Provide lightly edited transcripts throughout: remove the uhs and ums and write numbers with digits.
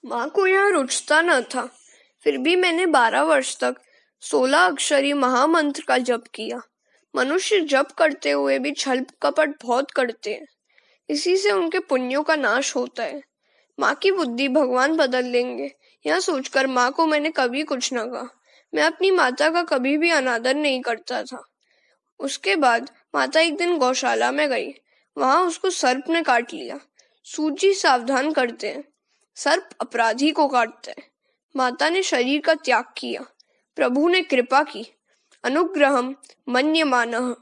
माँ को यह रुचता न था, फिर भी मैंने 12 वर्ष तक 16 अक्षरी महामंत्र का जप किया। मनुष्य जप करते हुए भी छल कपट बहुत करते हैं, इसी से उनके पुण्यों का नाश होता है। माँ की बुद्धि भगवान बदल देंगे, यह सोचकर माँ को मैंने कभी कुछ न कहा। मैं अपनी माता का कभी भी अनादर नहीं करता था। उसके बाद माता एक दिन गौशाला में गई, वहां उसको सर्प ने काट लिया। सूत जी सावधान करते हैं, सर्प अपराधी को काटता है। माता ने शरीर का त्याग किया, प्रभु ने कृपा की। अनुग्रहम मन्यमानः,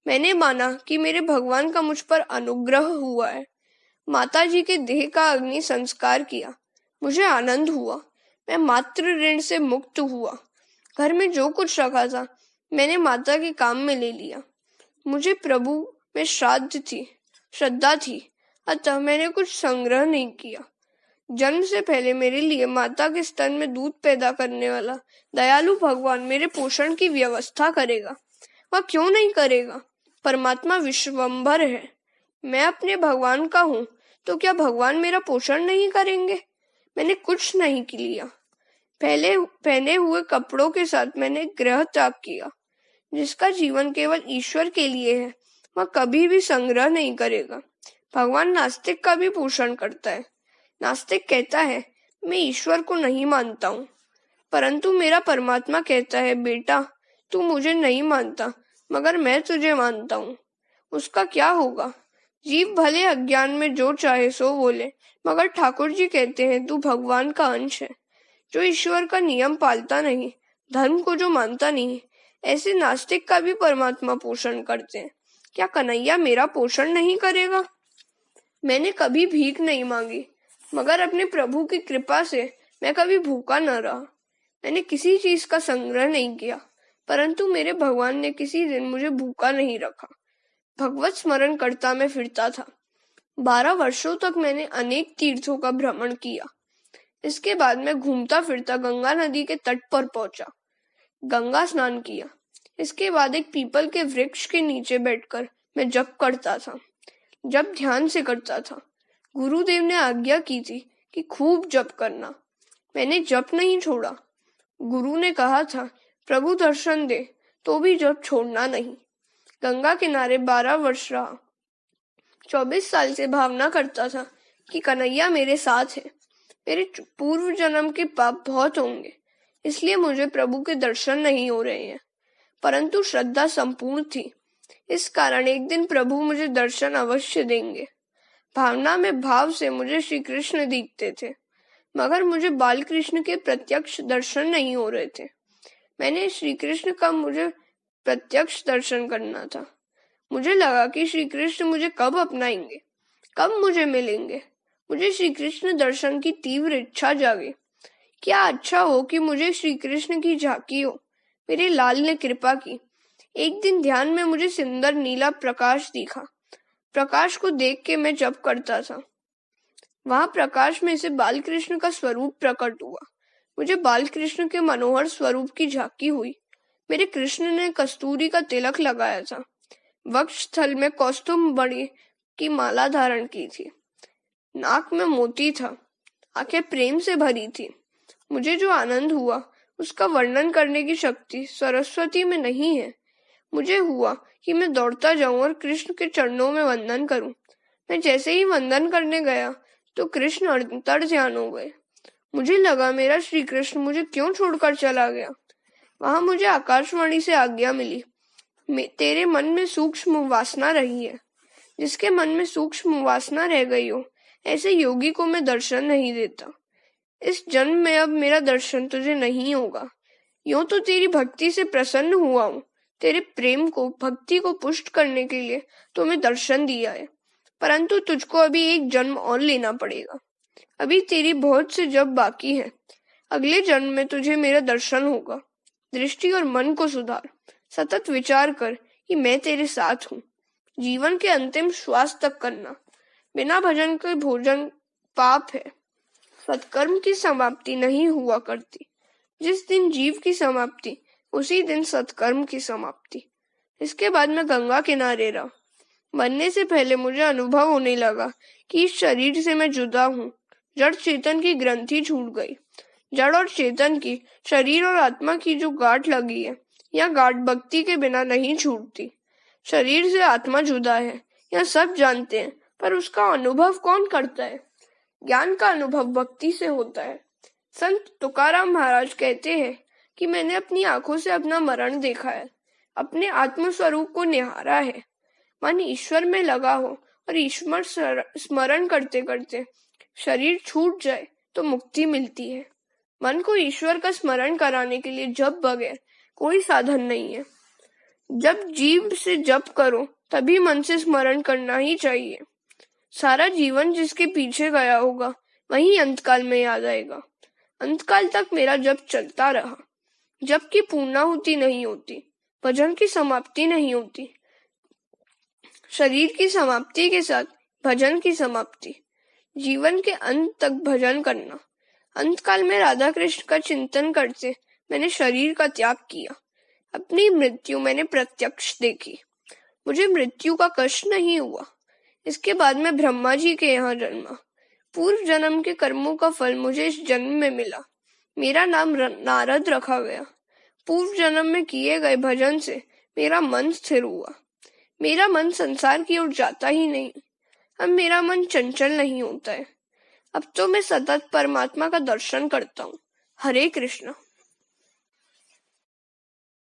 मैंने माना कि मेरे भगवान का मुझ पर अनुग्रह हुआ है। माता जी के देह का अग्नि संस्कार किया, मुझे आनंद हुआ। मैं मातृ ऋण से मुक्त हुआ। घर में जो कुछ रखा था मैंने माता के काम में ले लिया। मुझे प्रभु में श्रद्धा थी, अतः मैंने कुछ संग्रह नहीं किया। जन्म से पहले मेरे लिए माता के स्तन में दूध पैदा करने वाला दयालु भगवान मेरे पोषण की व्यवस्था करेगा। वह क्यों नहीं करेगा? परमात्मा विश्वम्भर है। मैं अपने भगवान का हूँ, तो क्या भगवान मेरा पोषण नहीं करेंगे? मैंने कुछ नहीं लिया। पहने हुए कपड़ों के साथ मैंने गृह त्याग किया। जिसका जीवन केवल ईश्वर के लिए है, वह कभी भी संग्रह नहीं करेगा। भगवान नास्तिक का भी पोषण करता है। नास्तिक कहता है, मैं ईश्वर को नहीं मानता हूँ, परंतु मेरा परमात्मा कहता है, बेटा तू मुझे नहीं मानता, मगर मैं तुझे मानता हूँ। उसका क्या होगा? जीव भले अज्ञान में जो चाहे सो बोले, मगर ठाकुर जी कहते हैं, तू भगवान का अंश है। जो ईश्वर का नियम पालता नहीं, धर्म को जो मानता नहीं, ऐसे नास्तिक का भी परमात्मा पोषण करते हैं। क्या कन्हैया मेरा पोषण नहीं करेगा? मैंने कभी भीख नहीं मांगी, मगर अपने प्रभु की कृपा से मैं कभी भूखा न रहा। मैंने किसी चीज का संग्रह नहीं किया, परंतु मेरे भगवान ने किसी दिन मुझे भूखा नहीं रखा। भगवत स्मरण करता मैं फिरता था। 12 वर्षों तक मैंने अनेक तीर्थों का भ्रमण किया। इसके बाद मैं घूमता फिरता गंगा नदी के तट पर पहुंचा। गंगा स्नान किया। इसके बाद एक पीपल के वृक्ष के नीचे बैठकर मैं जप करता था। जप ध्यान से करता था। गुरुदेव ने आज्ञा की थी कि खूब जप करना। मैंने जप नहीं छोड़ा। गुरु ने कहा था, प्रभु दर्शन दे तो भी जप छोड़ना नहीं। गंगा किनारे 12 वर्ष रहा। 24 साल से भावना करता था कि कन्हैया मेरे साथ है। मेरे पूर्व जन्म के पाप बहुत होंगे, इसलिए मुझे प्रभु के दर्शन नहीं हो रहे हैं, परंतु श्रद्धा संपूर्ण थी। इस कारण एक दिन प्रभु मुझे दर्शन अवश्य देंगे। भावना में भाव से मुझे श्री कृष्ण दिखते थे, मगर मुझे बाल कृष्ण के प्रत्यक्ष दर्शन नहीं हो रहे थे। मैंने श्री कृष्ण का मुझे प्रत्यक्ष दर्शन करना था। मुझे लगा कि श्री कृष्ण मुझे कब अपनाएंगे, कब मुझे मिलेंगे। मुझे श्री कृष्ण दर्शन की तीव्र इच्छा जागी। क्या अच्छा हो कि मुझे श्री कृष्ण की झांकी हो। मेरे लाल ने कृपा की। एक दिन ध्यान में मुझे सुंदर नीला प्रकाश दिखा। प्रकाश को देख के मैं जप करता था। वहां प्रकाश में से बाल कृष्ण का स्वरूप प्रकट हुआ। मुझे बाल कृष्ण के मनोहर स्वरूप की झांकी हुई। मेरे कृष्ण ने कस्तूरी का तिलक लगाया था। वक्ष स्थल में कौस्तुभ मणि की माला धारण की थी। नाक में मोती था। आंखें प्रेम से भरी थी। मुझे जो आनंद हुआ उसका वर्णन करने की शक्ति सरस्वती में नहीं है। मुझे हुआ कि मैं दौड़ता जाऊं और कृष्ण के चरणों में वंदन करूं। मैं जैसे ही वंदन करने गया तो कृष्ण अंतर ध्यान हो गए। मुझे लगा मेरा श्री कृष्ण मुझे क्यों छोड़कर चला गया। वहां मुझे आकाशवाणी से आज्ञा मिली, तेरे मन में सूक्ष्म वासना रही है। जिसके मन में सूक्ष्म वासना रह गई हो, ऐसे योगी को मैं दर्शन नहीं देता। इस जन्म में अब मेरा दर्शन तुझे नहीं होगा। यूं तो तेरी भक्ति से प्रसन्न हुआ हूँ। तेरे प्रेम को, भक्ति को पुष्ट करने के लिए तुम्हें दर्शन दिया है, परंतु तुझको अभी एक जन्म और लेना पड़ेगा। अभी तेरी बहुत से जब बाकी है। अगले जन्म में तुझे मेरा दर्शन होगा। दृष्टि और मन को सुधार। सतत विचार कर कि मैं तेरे साथ हूँ। जीवन के अंतिम श्वास तक करना। बिना भजन के भोजन पाप है। सत्कर्म की समाप्ति नहीं हुआ करती। जिस दिन जीव की समाप्ति, उसी दिन सत्कर्म की समाप्ति। इसके बाद मैं गंगा किनारे रहा। मरने से पहले मुझे अनुभव होने लगा कि इस शरीर से मैं जुदा हूँ। जड़ चेतन की ग्रंथि छूट गई। जड़ और चेतन की, शरीर और आत्मा की जो गांठ लगी है, यह गांठ भक्ति के बिना नहीं छूटती। शरीर से आत्मा जुदा है, यह सब जानते हैं, पर उसका अनुभव कौन करता है? ज्ञान का अनुभव भक्ति से होता है। संत तुकाराम महाराज कहते हैं कि मैंने अपनी आंखों से अपना मरण देखा है, अपने आत्म स्वरूप को निहारा है। मन ईश्वर में लगा हो और ईश्वर स्मरण करते करते शरीर छूट जाए तो मुक्ति मिलती है। मन को ईश्वर का स्मरण कराने के लिए जप बगैर कोई साधन नहीं है। जब जीव से जप करो तभी मन से स्मरण करना ही चाहिए। सारा जीवन जिसके पीछे गया होगा वही अंतकाल में याद आएगा। अंतकाल तक मेरा जप चलता रहा। जप की पूर्णाहुति नहीं होती, भजन की समाप्ति नहीं होती। शरीर की समाप्ति के साथ भजन की समाप्ति। जीवन के अंत तक भजन करना। अंतकाल में राधा कृष्ण का चिंतन करते मैंने शरीर का त्याग किया। अपनी मृत्यु मैंने प्रत्यक्ष देखी। मुझे मृत्यु का कष्ट नहीं हुआ। इसके बाद मैं ब्रह्मा जी के यहाँ जन्मा। पूर्व जन्म के कर्मों का फल मुझे इस जन्म में मिला। मेरा नाम नारद रखा गया। पूर्व जन्म में किए गए भजन से मेरा मन स्थिर हुआ। मेरा मन संसार की ओर जाता ही नहीं। अब मेरा मन चंचल नहीं होता है। अब तो मैं सतत परमात्मा का दर्शन करता हूँ। हरे कृष्णा।